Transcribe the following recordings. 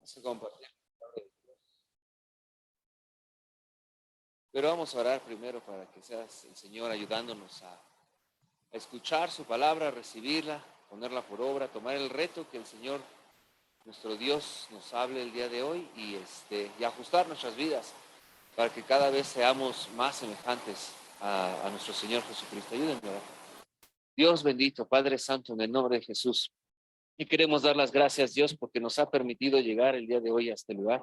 Vamos a compartir. Pero vamos a orar primero para que seas el Señor ayudándonos a escuchar su palabra, a recibirla, ponerla por obra, tomar el reto que el Señor, nuestro Dios, nos hable el día de hoy y ajustar nuestras vidas para que cada vez seamos más semejantes a nuestro Señor Jesucristo. Ayúdenme a orar. Dios bendito, Padre Santo, en el nombre de Jesús. Y queremos dar las gracias, Dios, porque nos ha permitido llegar el día de hoy a este lugar,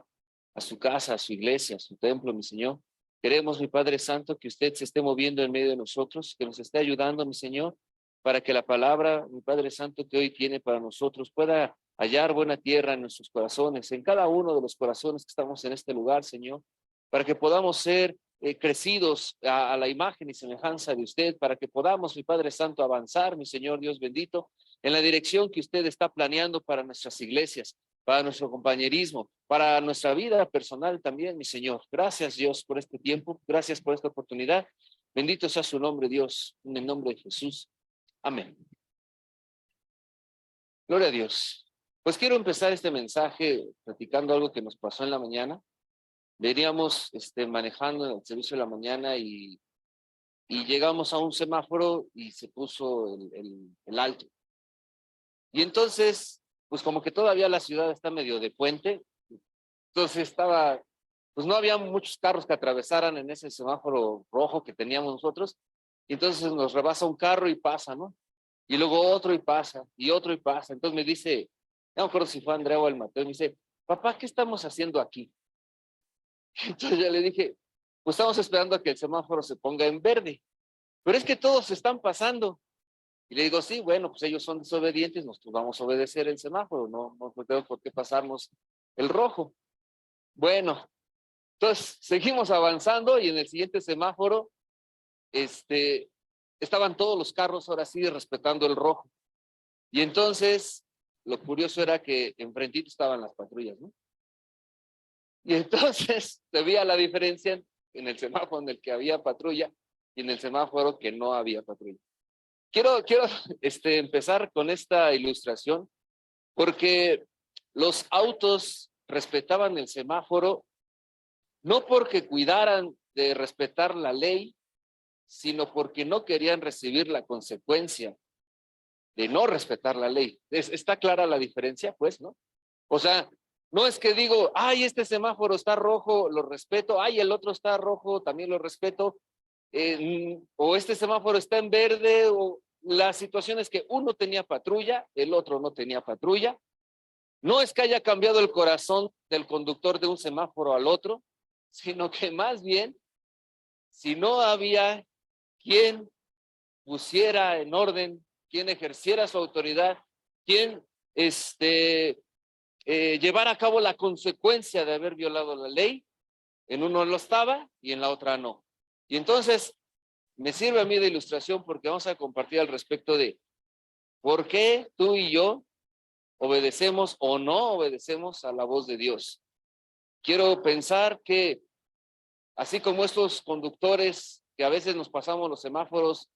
a su casa, a su iglesia, a su templo, mi Señor. Queremos, mi Padre Santo, que usted se esté moviendo en medio de nosotros, que nos esté ayudando, mi Señor, para que la palabra, mi Padre Santo, que hoy tiene para nosotros pueda hallar buena tierra en nuestros corazones, en cada uno de los corazones que estamos en este lugar, Señor, para que podamos ser crecidos a la imagen y semejanza de usted, para que podamos, mi Padre Santo, avanzar, mi Señor Dios bendito, en la dirección que usted está planeando para nuestras iglesias, para nuestro compañerismo, para nuestra vida personal también, mi Señor. Gracias, Dios, por este tiempo. Gracias por esta oportunidad. Bendito sea su nombre, Dios, en el nombre de Jesús. Amén. Gloria a Dios. Pues quiero empezar este mensaje platicando algo que nos pasó en la mañana. Veníamos manejando en el servicio de la mañana y llegamos a un semáforo y se puso el alto. Y entonces, pues como que todavía la ciudad está medio de puente, entonces pues no había muchos carros que atravesaran en ese semáforo rojo que teníamos nosotros, y entonces nos rebasa un carro y pasa, ¿no? Y luego otro y pasa, y otro y pasa. Entonces me dice, no me acuerdo si fue Andrea o el Mateo, me dice, papá, ¿qué estamos haciendo aquí? Entonces yo le dije, pues estamos esperando a que el semáforo se ponga en verde, pero es que todos están pasando. Y le digo, sí, bueno, pues ellos son desobedientes, nosotros vamos a obedecer el semáforo, no tenemos por qué pasarnos el rojo. Bueno, entonces seguimos avanzando y en el siguiente semáforo, estaban todos los carros ahora sí respetando el rojo. Y entonces, lo curioso era que enfrentito estaban las patrullas, ¿no? Y entonces se veía la diferencia en el semáforo en el que había patrulla y en el semáforo que no había patrulla. Quiero empezar con esta ilustración porque los autos respetaban el semáforo no porque cuidaran de respetar la ley, sino porque no querían recibir la consecuencia de no respetar la ley. ¿Está clara la diferencia, pues, no? O sea, no es que digo, ay, este semáforo está rojo, lo respeto, ay, el otro está rojo, también lo respeto, o este semáforo está en verde, o la situación es que uno tenía patrulla, el otro no tenía patrulla. No es que haya cambiado el corazón del conductor de un semáforo al otro, sino que más bien, si no había quien pusiera en orden, quien ejerciera su autoridad, quien llevara a cabo la consecuencia de haber violado la ley, en uno lo estaba y en la otra no. Y entonces me sirve a mí de ilustración porque vamos a compartir al respecto de por qué tú y yo obedecemos o no obedecemos a la voz de Dios. Quiero pensar que así como estos conductores que a veces nos pasamos los semáforos,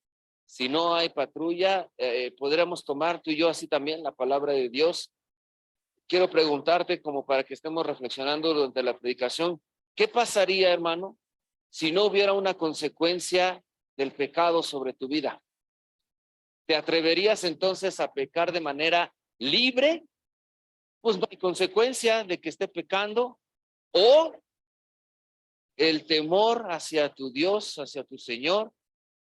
si no hay patrulla, podríamos tomar tú y yo así también la palabra de Dios. Quiero preguntarte, como para que estemos reflexionando durante la predicación, ¿qué pasaría, hermano, si no hubiera una consecuencia del pecado sobre tu vida? ¿Te atreverías entonces a pecar de manera libre? Pues no hay consecuencia de que esté pecando. ¿O el temor hacia tu Dios, hacia tu Señor,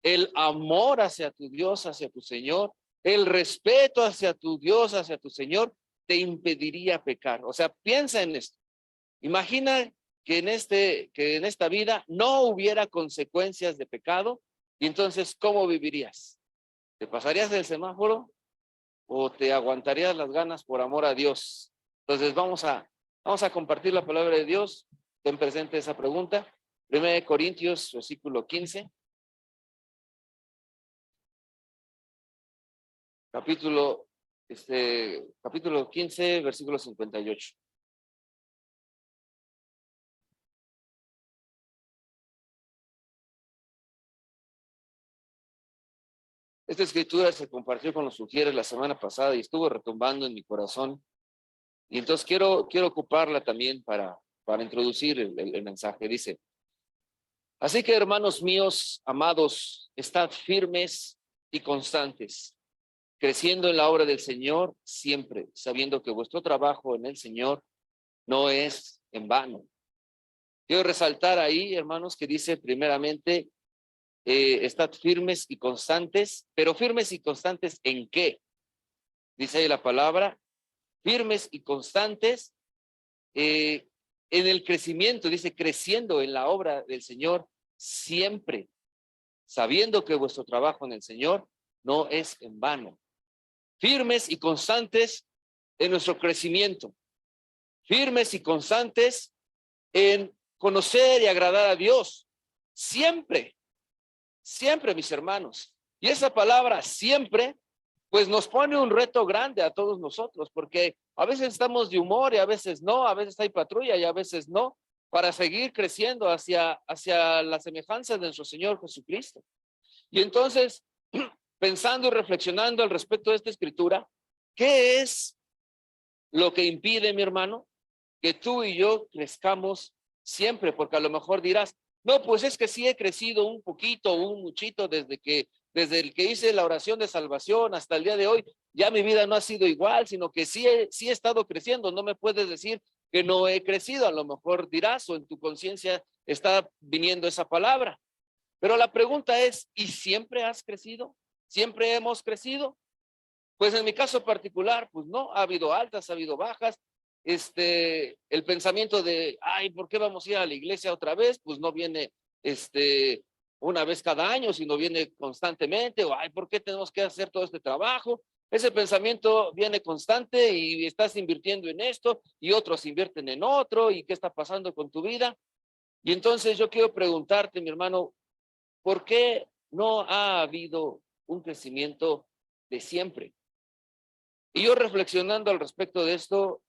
el amor hacia tu Dios, hacia tu Señor, el respeto hacia tu Dios, hacia tu Señor, te impediría pecar? O sea, piensa en esto. Imagina que en esta vida no hubiera consecuencias de pecado, y entonces, ¿cómo vivirías? ¿Te pasarías del semáforo o te aguantarías las ganas por amor a Dios? Entonces, vamos a compartir la palabra de Dios. Ten presente esa pregunta. 1 Corintios, versículo 15. Capítulo 15, versículo 58. Esta escritura se compartió con los sugieres la semana pasada y estuvo retumbando en mi corazón. Y entonces quiero ocuparla también para introducir el mensaje. Dice, así que hermanos míos, amados, estad firmes y constantes, creciendo en la obra del Señor siempre, sabiendo que vuestro trabajo en el Señor no es en vano. Quiero resaltar ahí, hermanos, que dice primeramente, estad firmes y constantes, pero firmes y constantes ¿en qué? Dice ahí la palabra, firmes y constantes en el crecimiento, dice creciendo en la obra del Señor siempre, sabiendo que vuestro trabajo en el Señor no es en vano. Firmes y constantes en nuestro crecimiento, firmes y constantes en conocer y agradar a Dios, siempre, siempre, mis hermanos. Y esa palabra siempre, pues nos pone un reto grande a todos nosotros, porque a veces estamos de humor y a veces no, a veces hay patrulla y a veces no, para seguir creciendo hacia la semejanza de nuestro Señor Jesucristo. Y entonces, pensando y reflexionando al respecto de esta escritura, ¿qué es lo que impide, mi hermano, que tú y yo crezcamos siempre? Porque a lo mejor dirás, no, pues es que sí he crecido un poquito, un muchito desde el que hice la oración de salvación hasta el día de hoy, ya mi vida no ha sido igual, sino que sí he estado creciendo. No me puedes decir que no he crecido. A lo mejor dirás, o en tu conciencia está viniendo esa palabra. Pero la pregunta es, ¿y siempre has crecido? ¿Siempre hemos crecido? Pues en mi caso particular, pues no, ha habido altas, ha habido bajas. El pensamiento de, ay, ¿por qué vamos a ir a la iglesia otra vez? Pues no viene, una vez cada año, sino viene constantemente. O, ay, ¿por qué tenemos que hacer todo este trabajo? Ese pensamiento viene constante y estás invirtiendo en esto y otros invierten en otro. ¿Y qué está pasando con tu vida? Y entonces yo quiero preguntarte, mi hermano, ¿por qué no ha habido un crecimiento de siempre? Y yo reflexionando al respecto de esto,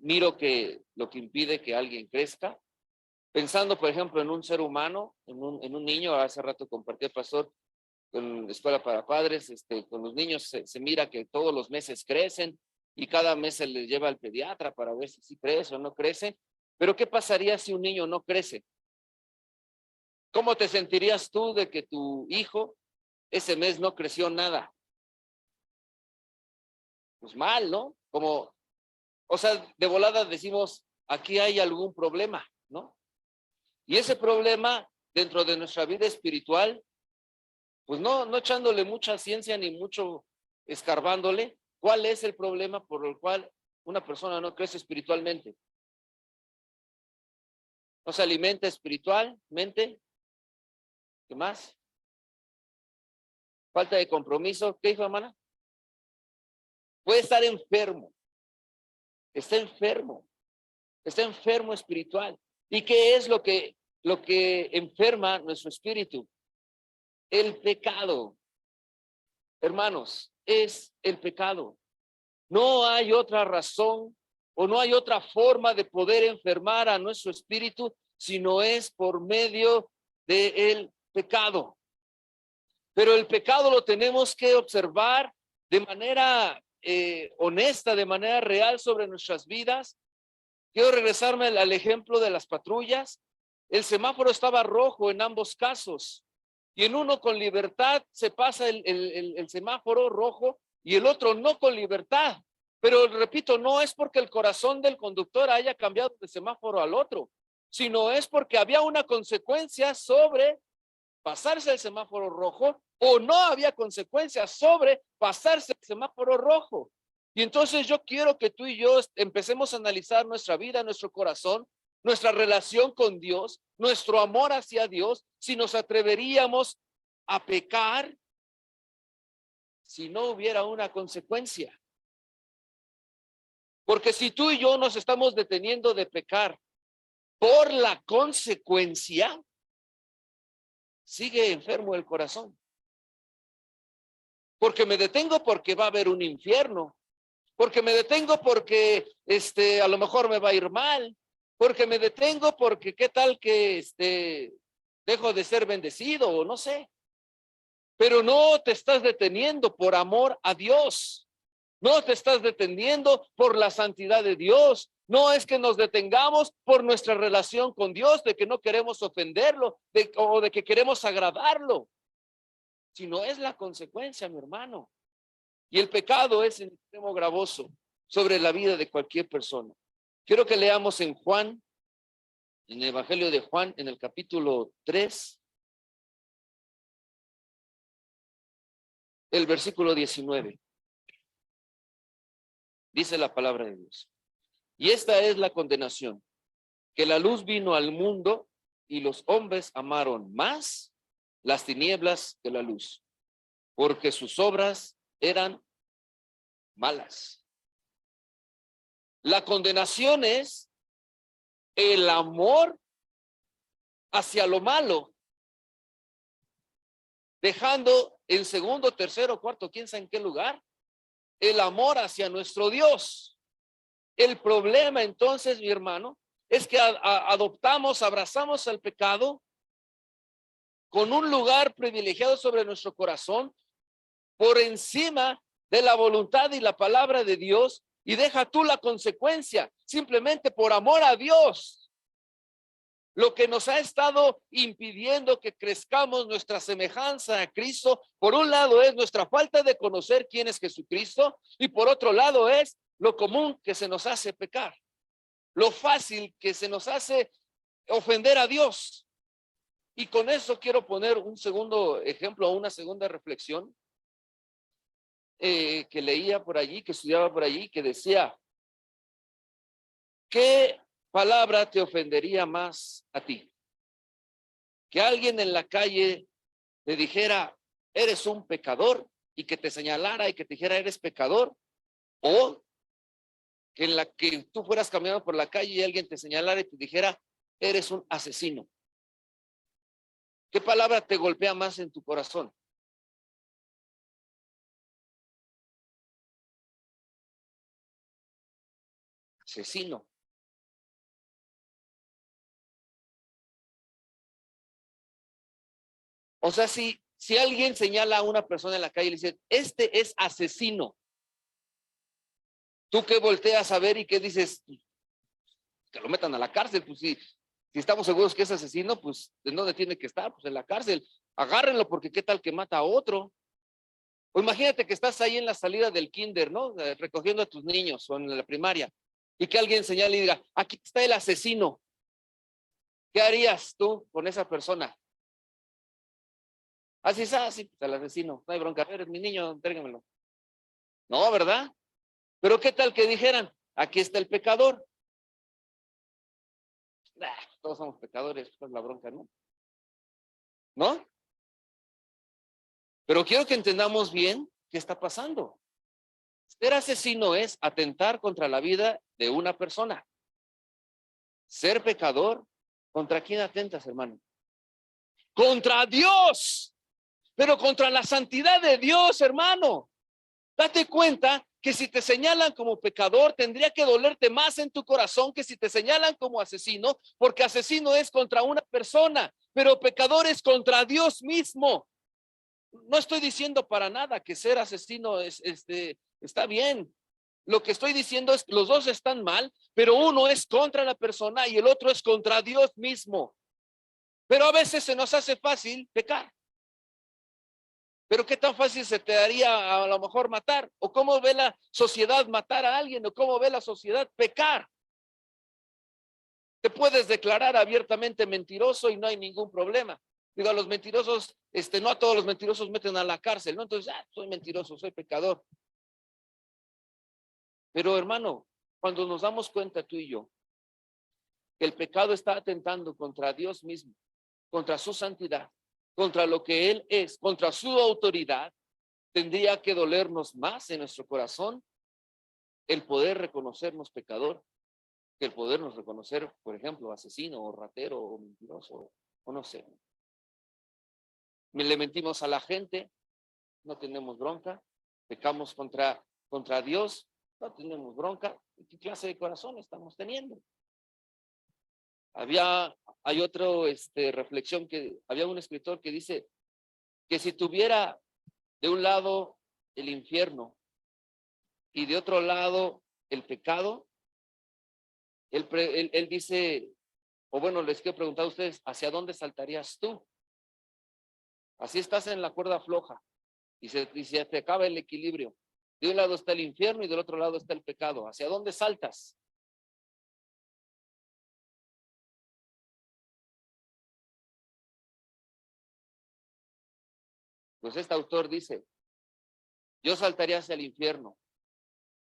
miro que lo que impide que alguien crezca, pensando por ejemplo en un ser humano, en un niño, hace rato compartí el pastor con Escuela para Padres, con los niños se mira que todos los meses crecen y cada mes se les lleva al pediatra para ver si crece o no crece. Pero ¿qué pasaría si un niño no crece? ¿Cómo te sentirías tú de que tu hijo ese mes no creció nada? Pues mal, ¿no? Como, o sea, de volada decimos, aquí hay algún problema, ¿no? Y ese problema dentro de nuestra vida espiritual, pues no echándole mucha ciencia ni mucho escarbándole, ¿cuál es el problema por el cual una persona no crece espiritualmente? No se alimenta espiritualmente. ¿Qué más? Falta de compromiso. ¿Qué dijo, hermana? Puede estar enfermo. Está enfermo espiritual. ¿Y qué es lo que enferma nuestro espíritu? El pecado. Hermanos, es el pecado. No hay otra razón o no hay otra forma de poder enfermar a nuestro espíritu si no es por medio del pecado. Pero el pecado lo tenemos que observar de manera honesta, de manera real sobre nuestras vidas. Quiero regresarme al ejemplo de las patrullas. El semáforo estaba rojo en ambos casos y en uno con libertad se pasa el semáforo rojo y el otro no con libertad. Pero repito, no es porque el corazón del conductor haya cambiado de semáforo al otro, sino es porque había una consecuencia sobre pasarse el semáforo rojo o no había consecuencias sobre pasarse el semáforo rojo. Y entonces yo quiero que tú y yo empecemos a analizar nuestra vida, nuestro corazón, nuestra relación con Dios, nuestro amor hacia Dios, si nos atreveríamos a pecar si no hubiera una consecuencia. Porque si tú y yo nos estamos deteniendo de pecar por la consecuencia, sigue enfermo el corazón. Porque me detengo porque va a haber un infierno. Porque me detengo porque a lo mejor me va a ir mal. Porque me detengo porque qué tal que dejo de ser bendecido o no sé. Pero no te estás deteniendo por amor a Dios. No te estás deteniendo por la santidad de Dios. No es que nos detengamos por nuestra relación con Dios, de que no queremos ofenderlo o de que queremos agradarlo, sino es la consecuencia, mi hermano. Y el pecado es en extremo gravoso sobre la vida de cualquier persona. Quiero que leamos en Juan, en el Evangelio de Juan, en el capítulo 3, el versículo 19. Dice la palabra de Dios. Y esta es la condenación, que la luz vino al mundo y los hombres amaron más las tinieblas que la luz, porque sus obras eran malas. La condenación es el amor hacia lo malo, dejando en segundo, tercero, cuarto, quién sabe en qué lugar, el amor hacia nuestro Dios. El problema entonces, mi hermano, es que adoptamos, abrazamos al pecado con un lugar privilegiado sobre nuestro corazón por encima de la voluntad y la palabra de Dios, y deja tú la consecuencia, simplemente por amor a Dios. Lo que nos ha estado impidiendo que crezcamos nuestra semejanza a Cristo, por un lado es nuestra falta de conocer quién es Jesucristo, y por otro lado es lo común que se nos hace pecar, lo fácil que se nos hace ofender a Dios. Y con eso quiero poner un segundo ejemplo, una segunda reflexión que leía por allí, que estudiaba por allí, que decía, ¿qué palabra te ofendería más a ti? Que alguien en la calle te dijera, eres un pecador, y que te señalara y que te dijera, eres pecador, o que en la que tú fueras caminando por la calle y alguien te señalara y te dijera, eres un asesino. ¿Qué palabra te golpea más en tu corazón? Asesino. O sea, si alguien señala a una persona en la calle y le dice, este es asesino, ¿tú qué volteas a ver y qué dices? Que lo metan a la cárcel, pues si estamos seguros que es asesino, pues ¿en dónde tiene que estar? Pues en la cárcel. Agárrenlo, porque qué tal que mata a otro. O imagínate que estás ahí en la salida del kinder, ¿no? Recogiendo a tus niños o en la primaria, y que alguien señale y diga, aquí está el asesino. ¿Qué harías tú con esa persona? Así es, así, pues el asesino, no hay bronca, eres mi niño, entrégamelo. No, ¿verdad? Pero ¿qué tal que dijeran, aquí está el pecador? Todos somos pecadores, pues la bronca, ¿no? ¿No? Pero quiero que entendamos bien qué está pasando. Ser asesino es atentar contra la vida de una persona. Ser pecador, ¿contra quién atentas, hermano? Contra Dios, pero contra la santidad de Dios, hermano. Date cuenta que si te señalan como pecador, tendría que dolerte más en tu corazón que si te señalan como asesino, porque asesino es contra una persona, pero pecador es contra Dios mismo. No estoy diciendo para nada que ser asesino está bien. Lo que estoy diciendo es que los dos están mal, pero uno es contra la persona y el otro es contra Dios mismo. Pero a veces se nos hace fácil pecar. Pero qué tan fácil se te haría a lo mejor matar, o cómo ve la sociedad matar a alguien, o cómo ve la sociedad pecar. Te puedes declarar abiertamente mentiroso y no hay ningún problema. Digo, a los mentirosos, no a todos los mentirosos meten a la cárcel, ¿no? Entonces, soy mentiroso, soy pecador. Pero hermano, cuando nos damos cuenta tú y yo que el pecado está atentando contra Dios mismo, contra su santidad, contra lo que Él es, contra su autoridad, tendría que dolernos más en nuestro corazón el poder reconocernos pecador que el podernos reconocer, por ejemplo, asesino o ratero o mentiroso o no sé. Le mentimos a la gente, no tenemos bronca. Pecamos contra Dios, no tenemos bronca. ¿Qué clase de corazón estamos teniendo? Hay otro reflexión que había un escritor que dice que si tuviera de un lado el infierno y de otro lado el pecado, él dice, o bueno, les quiero preguntar a ustedes, ¿hacia dónde saltarías tú? Así estás en la cuerda floja y se te acaba el equilibrio. De un lado está el infierno y del otro lado está el pecado. ¿Hacia dónde saltas? Pues este autor dice, yo saltaría hacia el infierno,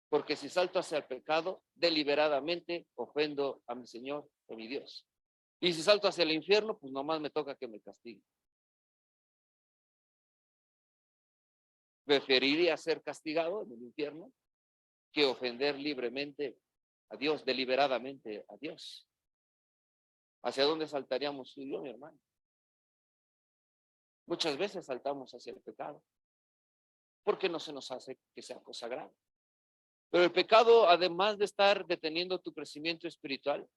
porque si salto hacia el pecado, deliberadamente ofendo a mi Señor, a mi Dios. Y si salto hacia el infierno, pues nomás me toca que me castigue. Preferiría ser castigado en el infierno que ofender libremente a Dios, deliberadamente a Dios. ¿Hacia dónde saltaríamos tú y yo, mi hermano? Muchas veces saltamos hacia el pecado, porque no se nos hace que sea cosa grave. Pero el pecado, además de estar deteniendo tu crecimiento espiritual,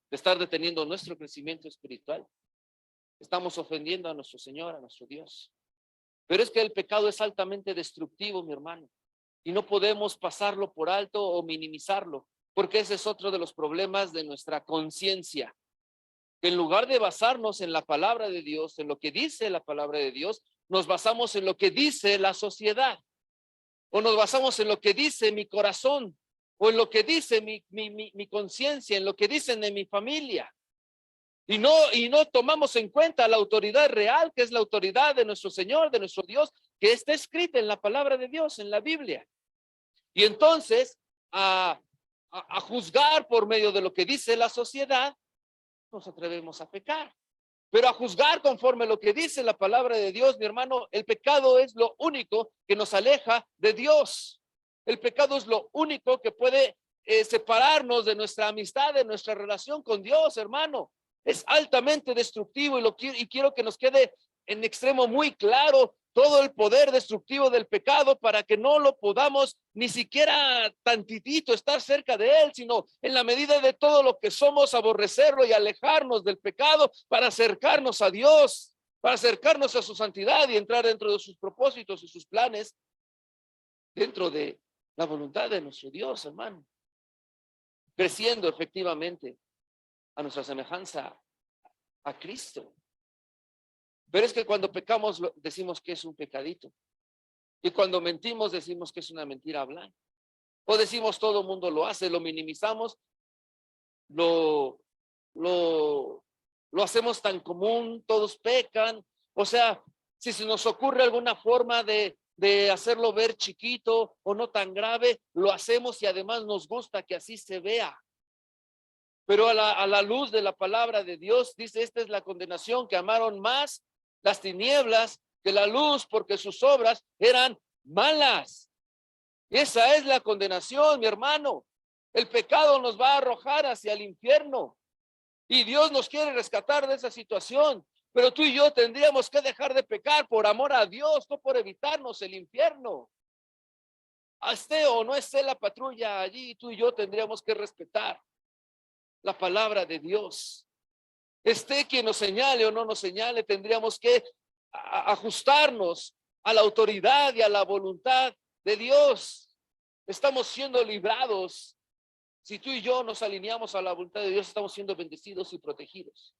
de estar deteniendo nuestro crecimiento espiritual, estamos ofendiendo a nuestro Señor, a nuestro Dios. Pero es que el pecado es altamente destructivo, mi hermano, y no podemos pasarlo por alto o minimizarlo, porque ese es otro de los problemas de nuestra conciencia. Que en lugar de basarnos en la palabra de Dios, en lo que dice la palabra de Dios, nos basamos en lo que dice la sociedad, o nos basamos en lo que dice mi corazón, o en lo que dice mi conciencia, en lo que dicen de mi familia. Y no tomamos en cuenta la autoridad real, que es la autoridad de nuestro Señor, de nuestro Dios, que está escrita en la palabra de Dios, en la Biblia. Y entonces, a juzgar por medio de lo que dice la sociedad, nos atrevemos a pecar. Pero a juzgar conforme lo que dice la palabra de Dios, mi hermano, el pecado es lo único que nos aleja de Dios. El pecado es lo único que puede separarnos de nuestra amistad, de nuestra relación con Dios, hermano. Es altamente destructivo y quiero que nos quede en extremo muy claro todo el poder destructivo del pecado para que no lo podamos ni siquiera tantitito estar cerca de él, sino en la medida de todo lo que somos, aborrecerlo y alejarnos del pecado para acercarnos a Dios, para acercarnos a su santidad y entrar dentro de sus propósitos y sus planes, dentro de la voluntad de nuestro Dios, hermano. Creciendo efectivamente a nuestra semejanza a Cristo. Pero es que cuando pecamos decimos que es un pecadito. Y cuando mentimos decimos que es una mentira blanca. O decimos todo el mundo lo hace, lo minimizamos, lo hacemos tan común, todos pecan. O sea, si se nos ocurre alguna forma de hacerlo ver chiquito o no tan grave, lo hacemos y además nos gusta que así se vea. Pero a la luz de la palabra de Dios, dice, esta es la condenación, que amaron más las tinieblas que la luz, porque sus obras eran malas. Y esa es la condenación, mi hermano. El pecado nos va a arrojar hacia el infierno. Y Dios nos quiere rescatar de esa situación. Pero tú y yo tendríamos que dejar de pecar por amor a Dios, no por evitarnos el infierno. Esté o no esté la patrulla allí, tú y yo tendríamos que respetar la palabra de Dios. Esté quien nos señale o no nos señale, tendríamos que ajustarnos a la autoridad y a la voluntad de Dios. Estamos siendo librados. Si tú y yo nos alineamos a la voluntad de Dios, estamos siendo bendecidos y protegidos,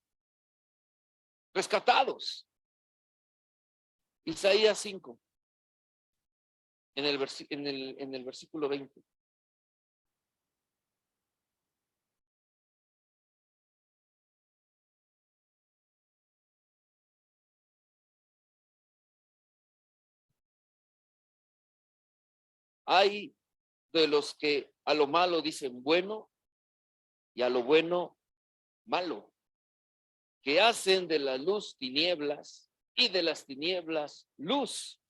rescatados. Isaías 5, en el versículo 20. Hay de los que a lo malo dicen bueno y a lo bueno malo, que hacen de la luz tinieblas y de las tinieblas luz,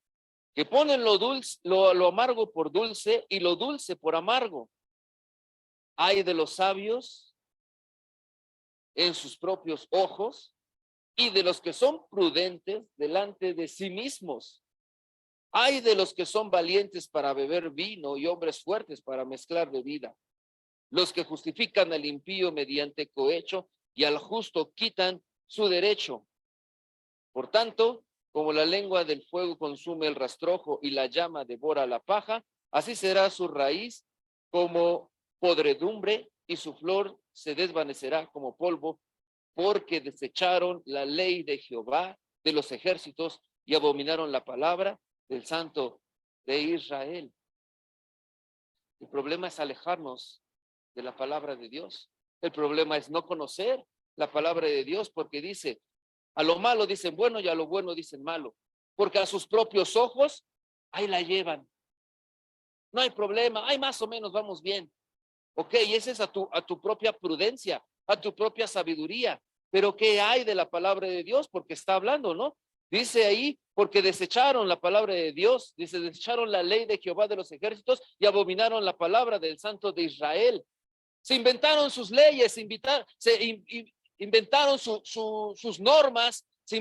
que ponen lo dulce, lo amargo por dulce y lo dulce por amargo. Hay de los sabios en sus propios ojos y de los que son prudentes delante de sí mismos. Hay de los que son valientes para beber vino y hombres fuertes para mezclar bebida. Los que justifican al impío mediante cohecho y al justo quitan su derecho. Por tanto, como la lengua del fuego consume el rastrojo y la llama devora la paja, Así será su raíz como podredumbre y su flor se desvanecerá como polvo, porque desecharon la ley de Jehová de los ejércitos y abominaron la palabra del Santo de Israel. El problema es alejarnos de la palabra de Dios. El problema es no conocer la palabra de Dios, porque dice, a lo malo dicen bueno y a lo bueno dicen malo, porque a sus propios ojos ahí la llevan. No hay problema, ahí más o menos vamos bien. Ok, y ese es a tu propia prudencia, a tu propia sabiduría. Pero ¿qué hay de la palabra de Dios? Porque está hablando, ¿no? Dice ahí, porque desecharon la palabra de Dios, dice, desecharon la ley de Jehová de los ejércitos y abominaron la palabra del Santo de Israel. Se inventaron sus leyes, inventaron sus normas, se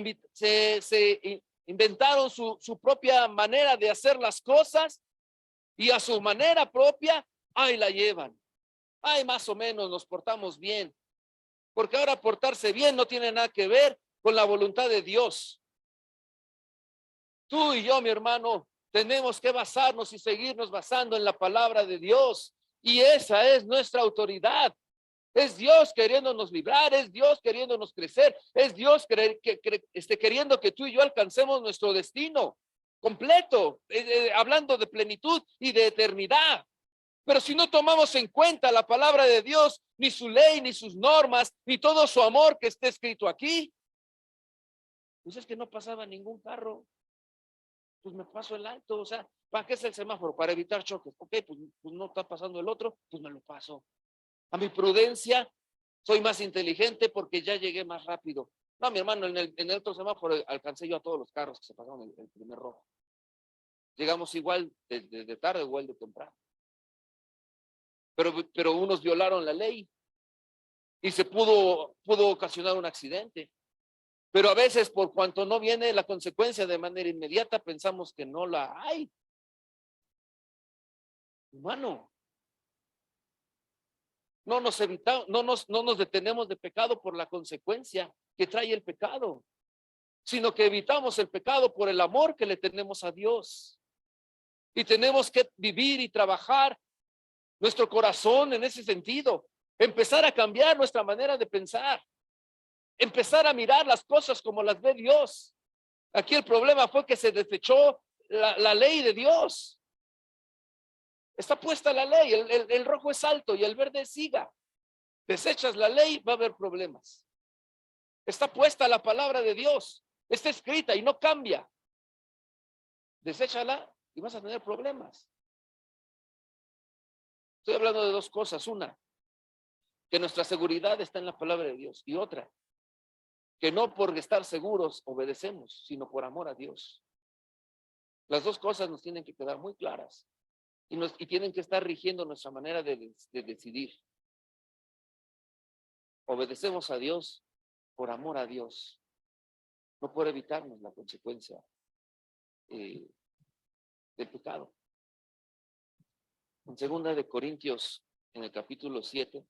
inventaron su propia manera de hacer las cosas y a su manera propia, ahí la llevan. Ay, más o menos nos portamos bien, porque ahora portarse bien no tiene nada que ver con la voluntad de Dios. Tú y yo, mi hermano, tenemos que basarnos y seguirnos basando en la palabra de Dios, y esa es nuestra autoridad. Es Dios queriéndonos librar, es Dios queriéndonos crecer, es Dios queriendo que tú y yo alcancemos nuestro destino completo, hablando de plenitud y de eternidad. Pero si no tomamos en cuenta la palabra de Dios, ni su ley, ni sus normas, ni todo su amor que esté escrito aquí, pues es que no pasaba ningún carro. Pues me paso el alto, o sea, ¿para qué es el semáforo? Para evitar choques. Ok, pues no está pasando el otro, pues me lo paso. A mi prudencia, soy más inteligente porque ya llegué más rápido. No, mi hermano, en el otro semáforo alcancé yo a todos los carros que se pasaron el primer rojo. Llegamos igual de tarde, igual de temprano. Pero unos violaron la ley y se pudo ocasionar un accidente. Pero a veces, por cuanto no viene la consecuencia de manera inmediata, pensamos que no la hay. Hermano, no nos detenemos de pecado por la consecuencia que trae el pecado, sino que evitamos el pecado por el amor que le tenemos a Dios. Y tenemos que vivir y trabajar nuestro corazón en ese sentido, empezar a cambiar nuestra manera de pensar, empezar a mirar las cosas como las ve Dios. Aquí el problema fue que se desechó la ley de Dios. Está puesta la ley, el rojo es alto y el verde es siga. Desechas la ley, va a haber problemas. Está puesta la palabra de Dios, está escrita y no cambia. Deséchala y vas a tener problemas. Estoy hablando de dos cosas. Una, que nuestra seguridad está en la palabra de Dios. Y otra, que no por estar seguros obedecemos, sino por amor a Dios. Las dos cosas nos tienen que quedar muy claras y tienen que estar rigiendo nuestra manera de decidir. Obedecemos a Dios por amor a Dios, no por evitarnos la consecuencia del pecado. En 2 Corintios, en el capítulo 7,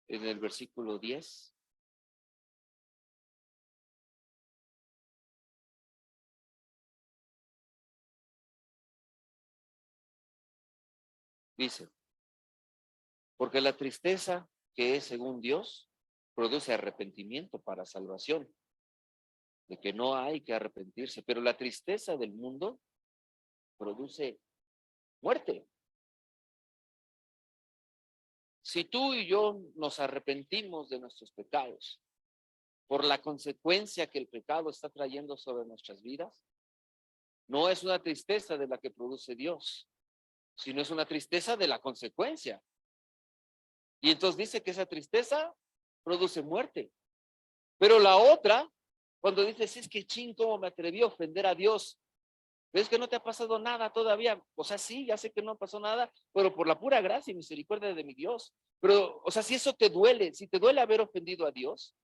en el versículo 10, dice, porque la tristeza que es según Dios produce arrepentimiento para salvación, de que no hay que arrepentirse, pero la tristeza del mundo produce muerte. Si tú y yo nos arrepentimos de nuestros pecados por la consecuencia que el pecado está trayendo sobre nuestras vidas, no es una tristeza de la que produce Dios, sino es una tristeza de la consecuencia. Y entonces dice que esa tristeza produce muerte. Pero la otra, cuando dices, es que ching, ¿cómo me atreví a ofender a Dios? ¿Ves que no te ha pasado nada todavía? O sea, sí, ya sé que no pasó nada, pero por la pura gracia y misericordia de mi Dios. Pero, o sea, si eso te duele, si te duele haber ofendido a Dios,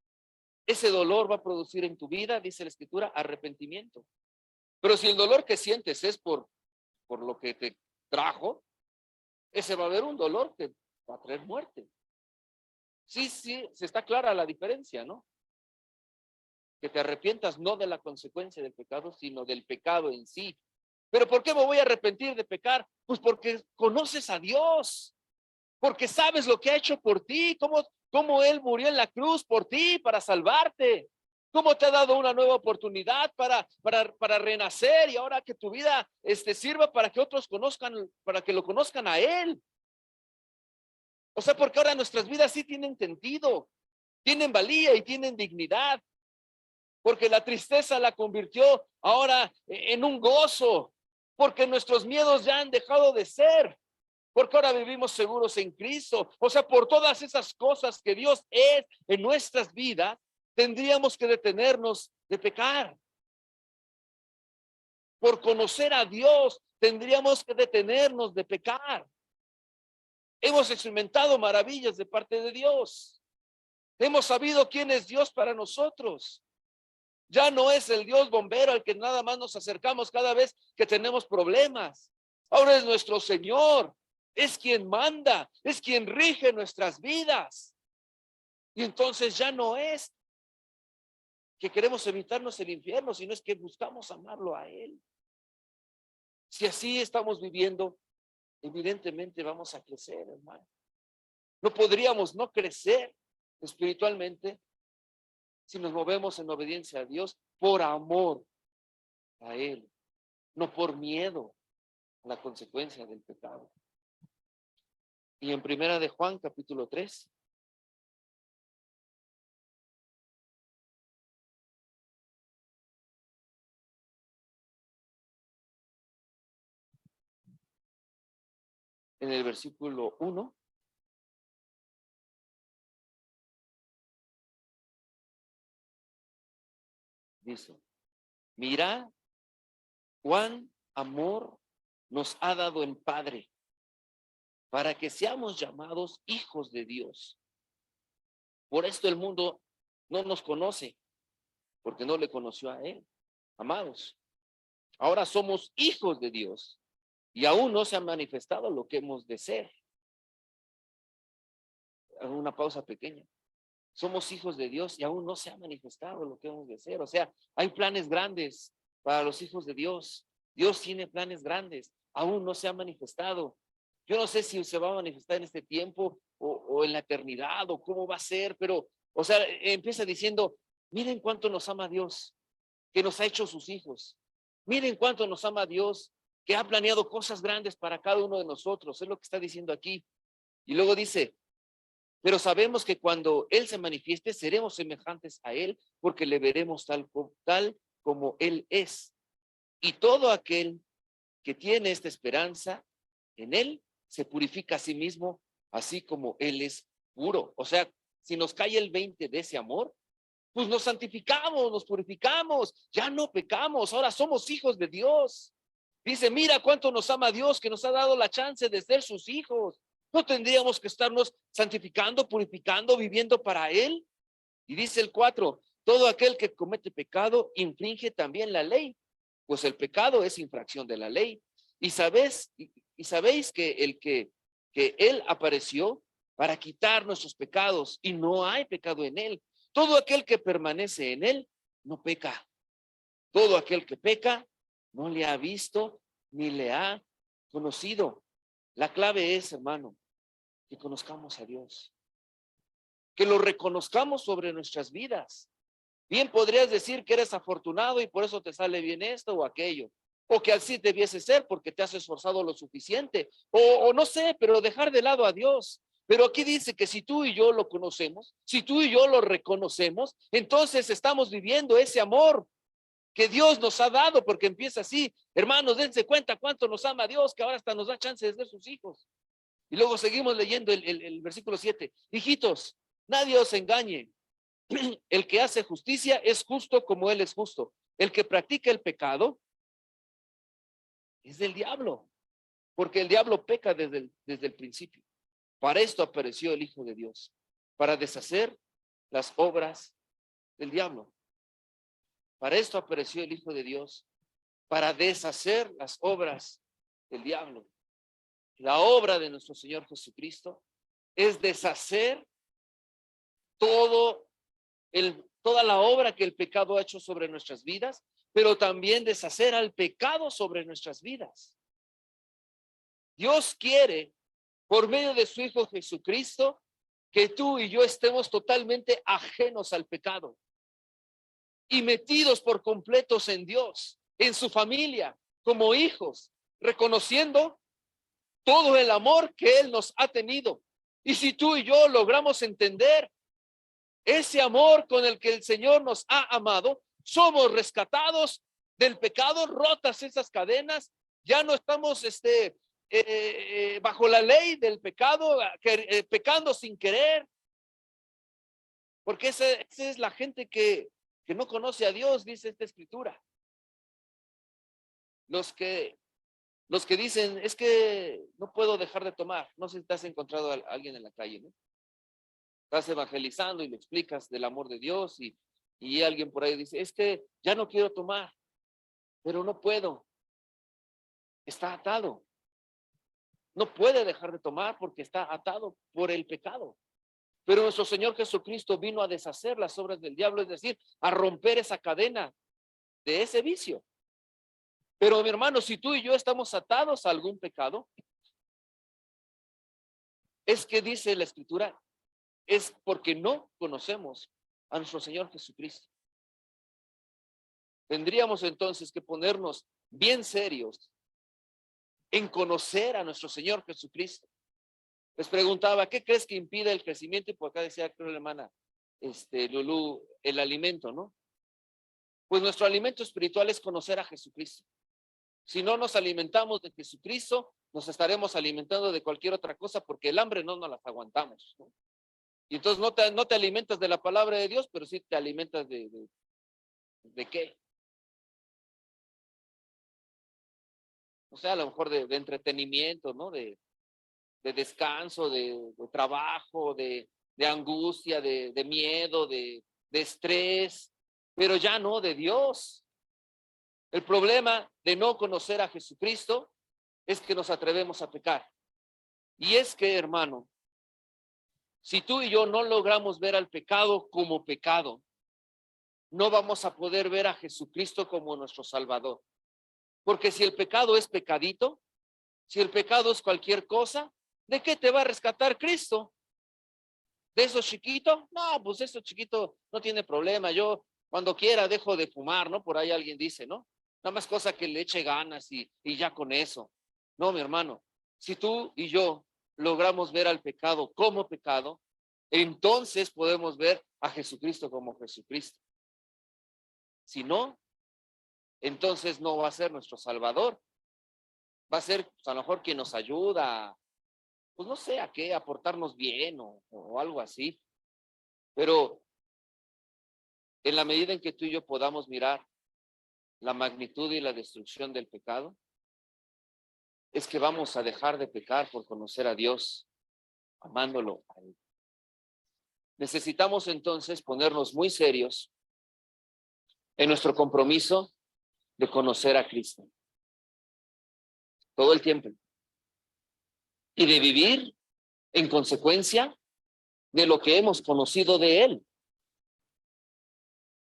ese dolor va a producir en tu vida, dice la Escritura, arrepentimiento. Pero si el dolor que sientes es por lo que te trajo, ese va a haber un dolor que va a traer muerte. Sí, se está clara la diferencia, ¿no? Que te arrepientas no de la consecuencia del pecado, sino del pecado en sí. ¿Pero por qué me voy a arrepentir de pecar? Pues porque conoces a Dios, porque sabes lo que ha hecho por ti, cómo Él murió en la cruz por ti para salvarte, cómo te ha dado una nueva oportunidad para renacer y ahora que tu vida sirva para que otros conozcan, para que lo conozcan a Él. O sea, porque ahora nuestras vidas sí tienen sentido, tienen valía y tienen dignidad, porque la tristeza la convirtió ahora en un gozo, porque nuestros miedos ya han dejado de ser, porque ahora vivimos seguros en Cristo. O sea, por todas esas cosas que Dios es en nuestras vidas, tendríamos que detenernos de pecar. Por conocer a Dios, tendríamos que detenernos de pecar. Hemos experimentado maravillas de parte de Dios. Hemos sabido quién es Dios para nosotros. Ya no es el Dios bombero al que nada más nos acercamos cada vez que tenemos problemas. Ahora es nuestro Señor. Es quien manda, es quien rige nuestras vidas. Y entonces ya no es que queremos evitarnos el infierno, sino es que buscamos amarlo a Él. Si así estamos viviendo, evidentemente vamos a crecer, hermano. No podríamos no crecer espiritualmente si nos movemos en obediencia a Dios por amor a Él, no por miedo a la consecuencia del pecado. Y en Primera de Juan, capítulo 3, en el versículo 1, dice: mira cuán amor nos ha dado el Padre para que seamos llamados hijos de Dios. Por esto el mundo no nos conoce, porque no le conoció a Él. Amados, ahora somos hijos de Dios y aún no se ha manifestado lo que hemos de ser. Hago una pausa pequeña. Somos hijos de Dios y aún no se ha manifestado lo que hemos de ser. O sea, hay planes grandes para los hijos de Dios. Dios tiene planes grandes, aún no se ha manifestado. Yo no sé si se va a manifestar en este tiempo o en la eternidad o cómo va a ser, pero, o sea, empieza diciendo: miren cuánto nos ama Dios, que nos ha hecho sus hijos. Miren cuánto nos ama Dios, que ha planeado cosas grandes para cada uno de nosotros. Es lo que está diciendo aquí. Y luego dice: pero sabemos que cuando Él se manifieste, seremos semejantes a Él, porque le veremos tal como Él es. Y todo aquel que tiene esta esperanza en Él, se purifica a sí mismo, así como Él es puro. O sea, si nos cae el 20 de ese amor, pues nos santificamos, nos purificamos, ya no pecamos, ahora somos hijos de Dios. Dice: mira cuánto nos ama Dios, que nos ha dado la chance de ser sus hijos. ¿No tendríamos que estarnos santificando, purificando, viviendo para Él? Y dice el 4: todo aquel que comete pecado infringe también la ley, pues el pecado es infracción de la ley. Y sabéis que Él apareció para quitar nuestros pecados y no hay pecado en Él. Todo aquel que permanece en Él no peca. Todo aquel que peca no le ha visto ni le ha conocido. La clave es, hermano, que conozcamos a Dios, que lo reconozcamos sobre nuestras vidas. Bien podrías decir que eres afortunado y por eso te sale bien esto o aquello, o que así debiese ser porque te has esforzado lo suficiente, o no sé, pero dejar de lado a Dios. Pero aquí dice que si tú y yo lo conocemos, si tú y yo lo reconocemos, entonces estamos viviendo ese amor que Dios nos ha dado, porque empieza así: hermanos, dense cuenta cuánto nos ama Dios, que ahora hasta nos da chance de ser sus hijos. Y luego seguimos leyendo el versículo 7. Hijitos, nadie os engañe. El que hace justicia es justo como Él es justo. El que practica el pecado es del diablo, porque el diablo peca desde el principio. Para esto apareció el Hijo de Dios, para deshacer las obras del diablo. Para esto apareció el Hijo de Dios, para deshacer las obras del diablo. la obra de nuestro Señor Jesucristo es deshacer toda la obra que el pecado ha hecho sobre nuestras vidas, pero también deshacer al pecado sobre nuestras vidas. Dios quiere, por medio de su Hijo Jesucristo, que tú y yo estemos totalmente ajenos al pecado y metidos por completos en Dios, en su familia, como hijos, reconociendo todo el amor que Él nos ha tenido. Y si tú y yo logramos entender ese amor con el que el Señor nos ha amado, somos rescatados del pecado, rotas esas cadenas, ya no estamos bajo la ley del pecado, pecando sin querer, porque esa es la gente que no conoce a Dios, dice esta escritura. Los que dicen, es que no puedo dejar de tomar. No sé si te has encontrado a alguien en la calle, ¿no? Estás evangelizando y le explicas del amor de Dios y alguien por ahí dice, es que ya no quiero tomar, pero no puedo. Está atado. No puede dejar de tomar porque está atado por el pecado. Pero nuestro Señor Jesucristo vino a deshacer las obras del diablo, es decir, a romper esa cadena de ese vicio. Pero mi hermano, si tú y yo estamos atados a algún pecado, es que dice la Escritura, es porque no conocemos a nuestro Señor Jesucristo. Tendríamos entonces que ponernos bien serios en conocer a nuestro Señor Jesucristo. Les preguntaba, ¿qué crees que impide el crecimiento? Y por acá decía, creo la hermana Lulú, el alimento, ¿no? Pues nuestro alimento espiritual es conocer a Jesucristo. Si no nos alimentamos de Jesucristo, nos estaremos alimentando de cualquier otra cosa porque el hambre no nos las aguantamos, ¿no? Y entonces no te alimentas de la palabra de Dios, pero sí te alimentas ¿de qué? O sea, a lo mejor de entretenimiento, ¿no? De descanso, de trabajo, de angustia, de miedo, de estrés, pero ya no de Dios. El problema de no conocer a Jesucristo es que nos atrevemos a pecar. Y es que, hermano, si tú y yo no logramos ver al pecado como pecado, no vamos a poder ver a Jesucristo como nuestro Salvador. Porque si el pecado es pecadito, si el pecado es cualquier cosa, ¿de qué te va a rescatar Cristo? ¿De eso chiquito? No, pues eso chiquito no tiene problema. Yo cuando quiera dejo de fumar, ¿no? Por ahí alguien dice, ¿no? Nada más cosa que le eche ganas y ya con eso. No, mi hermano, si tú y yo logramos ver al pecado como pecado, entonces podemos ver a Jesucristo como Jesucristo. Si no, entonces no va a ser nuestro Salvador. Va a ser, pues, a lo mejor quien nos ayuda, pues no sé a qué, a portarnos bien o algo así. Pero en la medida en que tú y yo podamos mirar la magnitud y la destrucción del pecado, es que vamos a dejar de pecar por conocer a Dios, amándolo a Él. Necesitamos entonces ponernos muy serios en nuestro compromiso de conocer a Cristo todo el tiempo y de vivir en consecuencia de lo que hemos conocido de Él.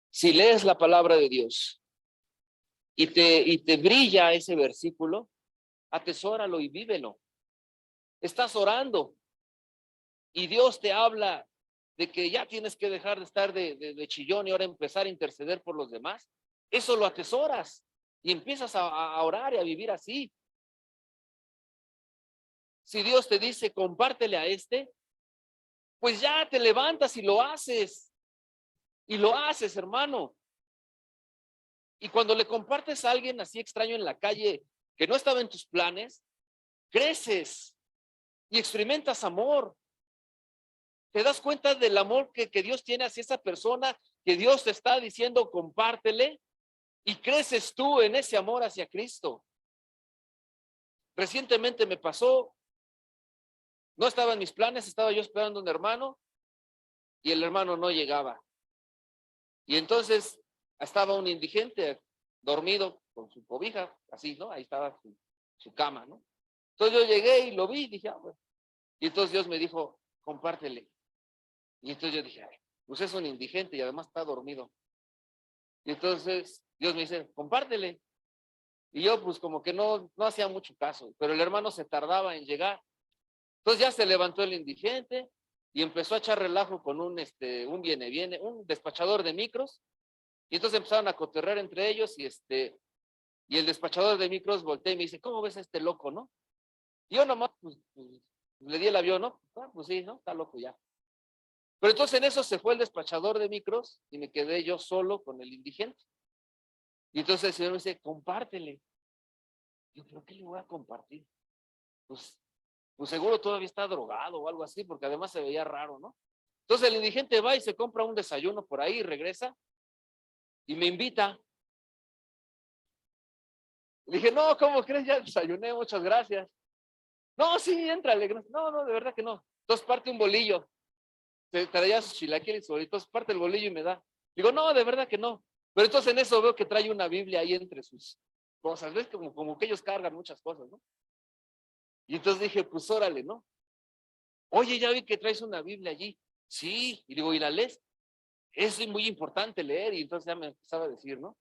Si lees la palabra de Dios y te brilla ese versículo, atesóralo y vívelo. Estás orando y Dios te habla de que ya tienes que dejar de estar de chillón y ahora empezar a interceder por los demás. Eso lo atesoras y empiezas a orar y a vivir así. Si Dios te dice, compártele a pues ya te levantas y lo haces. Y lo haces, hermano. Y cuando le compartes a alguien así extraño en la calle que no estaba en tus planes, creces y experimentas amor. Te das cuenta del amor que Dios tiene hacia esa persona, que Dios te está diciendo compártele, y creces tú en ese amor hacia Cristo. Recientemente me pasó, no estaba en mis planes, estaba yo esperando a un hermano y el hermano no llegaba. Y entonces estaba un indigente dormido con su cobija, así, ¿no? Ahí estaba su cama, ¿no? Entonces yo llegué y lo vi y dije, bueno. Y entonces Dios me dijo, compártele. Y entonces yo dije, ay, pues es un indigente y además está dormido. Y entonces Dios me dice, compártele. Y yo pues como que no hacía mucho caso, pero el hermano se tardaba en llegar. Entonces ya se levantó el indigente y empezó a echar relajo con un viene, un despachador de micros. Y entonces empezaron a cotorrear entre ellos y el despachador de micros voltea y me dice, ¿cómo ves a este loco, no? Y yo nomás pues, le di el avión, ¿no? Ah, pues sí, ¿no? Está loco ya. Pero entonces en eso se fue el despachador de micros y me quedé yo solo con el indigente. Y entonces el Señor me dice, compártele. Yo, ¿pero qué le voy a compartir? Pues, pues seguro todavía está drogado o algo así, porque además se veía raro, ¿no? Entonces el indigente va y se compra un desayuno por ahí y regresa y me invita. Le dije, no, ¿cómo crees? Ya desayuné, muchas gracias. No, sí, éntrale. No, de verdad que no. Entonces parte un bolillo. Se traía sus chilaquiles, entonces parte el bolillo y me da. Digo, no, de verdad que no. Pero entonces en eso veo que trae una Biblia ahí entre sus cosas. ¿Ves? Como que ellos cargan muchas cosas, ¿no? Y entonces dije, pues órale, ¿no? Oye, ya vi que traes una Biblia allí. Sí, y digo, ¿y la lees? Es muy importante leer, y entonces ya me empezaba a decir, ¿no?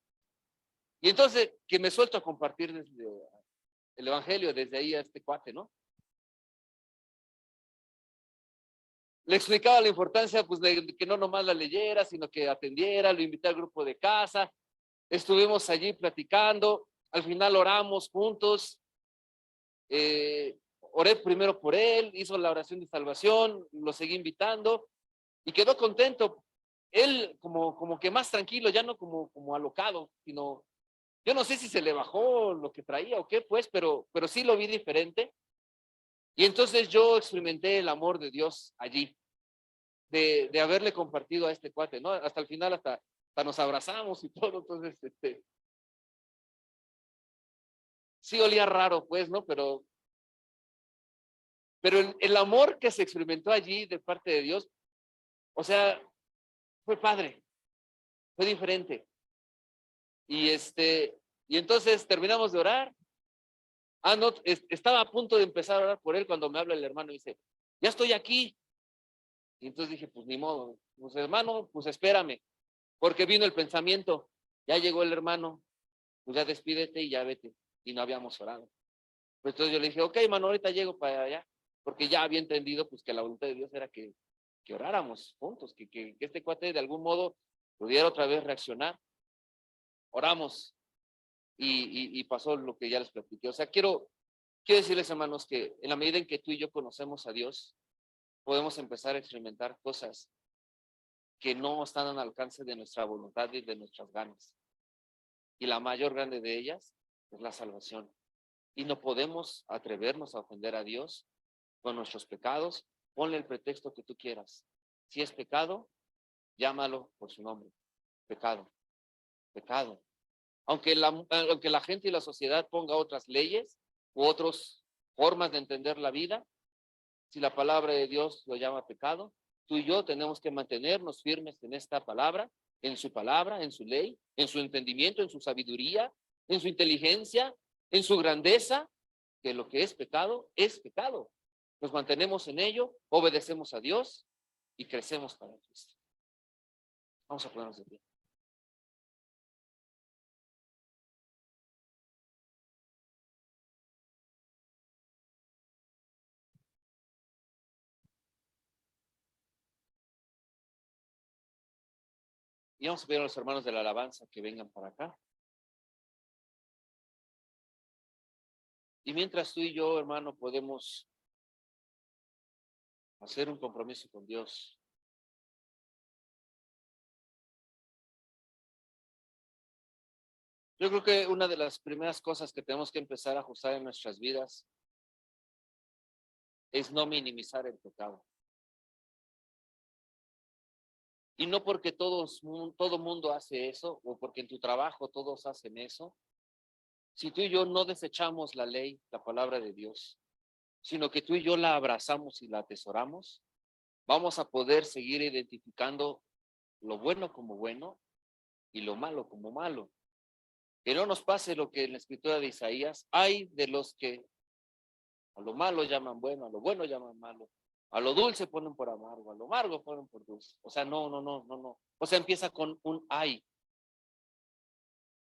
Y entonces que me suelto a compartir desde el Evangelio, desde ahí a este cuate, ¿no? Le explicaba la importancia, pues, de que no nomás la leyera, sino que atendiera, lo invité al grupo de casa, estuvimos allí platicando, al final oramos juntos, oré primero por él, hizo la oración de salvación, lo seguí invitando, y quedó contento. Él como que más tranquilo, ya no como alocado, sino, yo no sé si se le bajó lo que traía o qué, pues, pero sí lo vi diferente. Y entonces yo experimenté el amor de Dios allí, de haberle compartido a este cuate, ¿no? Hasta el final, hasta nos abrazamos y todo, entonces, sí olía raro, pues, ¿no? Pero el amor que se experimentó allí de parte de Dios, o sea, fue padre, fue diferente. Y y entonces terminamos de orar. Ah, no, estaba a punto de empezar a orar por él cuando me habla el hermano y dice, ya estoy aquí. Y entonces dije, pues ni modo, pues hermano, pues espérame, porque vino el pensamiento, ya llegó el hermano, pues ya despídete y ya vete. Y no habíamos orado. Pues entonces yo le dije, ok, hermano, ahorita llego para allá, porque ya había entendido pues que la voluntad de Dios era que oráramos juntos, que este cuate de algún modo pudiera otra vez reaccionar. Oramos y pasó lo que ya les platiqué. O sea, quiero decirles, hermanos, que en la medida en que tú y yo conocemos a Dios, podemos empezar a experimentar cosas que no están al alcance de nuestra voluntad y de nuestras ganas. Y la mayor grande de ellas es la salvación. Y no podemos atrevernos a ofender a Dios con nuestros pecados. Ponle el pretexto que tú quieras. Si es pecado, llámalo por su nombre. Pecado, pecado. Aunque la gente y la sociedad ponga otras leyes u otras formas de entender la vida, si la palabra de Dios lo llama pecado, tú y yo tenemos que mantenernos firmes en esta palabra, en su ley, en su entendimiento, en su sabiduría, en su inteligencia, en su grandeza, que lo que es pecado es pecado. Nos mantenemos en ello, obedecemos a Dios y crecemos para Cristo. Vamos a ponernos de pie. Y vamos a pedir a los hermanos de la alabanza que vengan para acá. Y mientras tú y yo, hermano, podemos hacer un compromiso con Dios. Yo creo que una de las primeras cosas que tenemos que empezar a ajustar en nuestras vidas es no minimizar el pecado. Y no porque todo mundo hace eso, o porque en tu trabajo todos hacen eso. Si tú y yo no desechamos la ley, la palabra de Dios, sino que tú y yo la abrazamos y la atesoramos, vamos a poder seguir identificando lo bueno como bueno y lo malo como malo. Que no nos pase lo que en la escritura de Isaías, hay de los que A lo malo llaman bueno, a lo bueno llaman malo. A lo dulce ponen por amargo, a lo amargo ponen por dulce. O sea, no. O sea, empieza con un ay.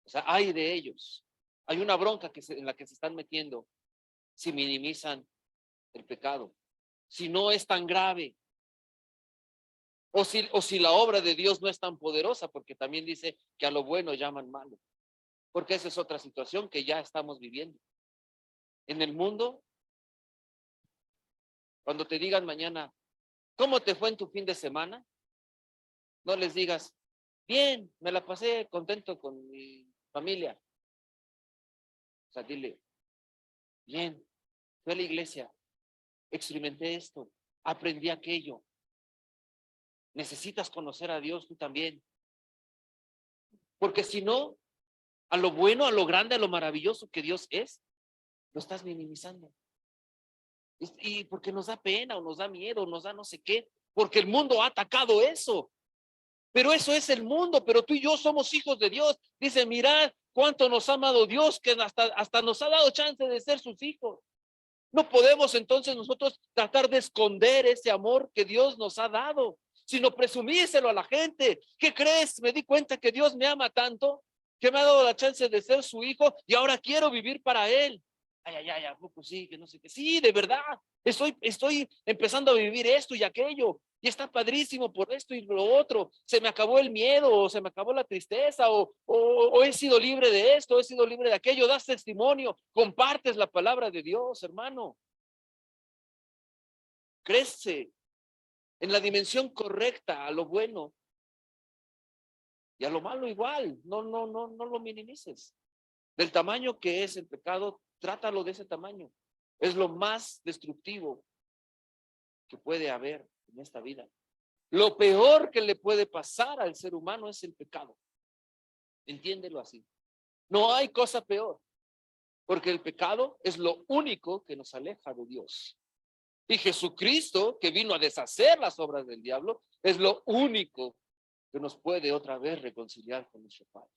O sea, ay de ellos. Hay una bronca en la que se están metiendo si minimizan el pecado. Si no es tan grave. O si la obra de Dios no es tan poderosa, porque también dice que a lo bueno llaman malo. Porque esa es otra situación que ya estamos viviendo. En el mundo, cuando te digan mañana, ¿cómo te fue en tu fin de semana? No les digas, bien, me la pasé contento con mi familia. O sea, dile, bien, fui a la iglesia, experimenté esto, aprendí aquello. Necesitas conocer a Dios tú también. Porque si no, a lo bueno, a lo grande, a lo maravilloso que Dios es, lo estás minimizando. Y porque nos da pena o nos da miedo, nos da no sé qué, porque el mundo ha atacado eso. Pero eso es el mundo, pero tú y yo somos hijos de Dios. Dice, mirad cuánto nos ha amado Dios, que hasta nos ha dado chance de ser sus hijos. No podemos entonces nosotros tratar de esconder ese amor que Dios nos ha dado, sino presumírselo a la gente. ¿Qué crees? Me di cuenta que Dios me ama tanto, que me ha dado la chance de ser su hijo y ahora quiero vivir para él. Ay, ¿a poco sí? Que no sé qué. Sí, de verdad, estoy empezando a vivir esto y aquello. Y está padrísimo por esto y lo otro. Se me acabó el miedo, o se me acabó la tristeza, o he sido libre de esto, he sido libre de aquello. Das testimonio, compartes la palabra de Dios, hermano. Crece en la dimensión correcta a lo bueno y a lo malo igual. No lo minimices. Del tamaño que es el pecado, trátalo de ese tamaño. Es lo más destructivo que puede haber en esta vida. Lo peor que le puede pasar al ser humano es el pecado. Entiéndelo así. No hay cosa peor, porque el pecado es lo único que nos aleja de Dios. Y Jesucristo, que vino a deshacer las obras del diablo, es lo único que nos puede otra vez reconciliar con nuestro Padre.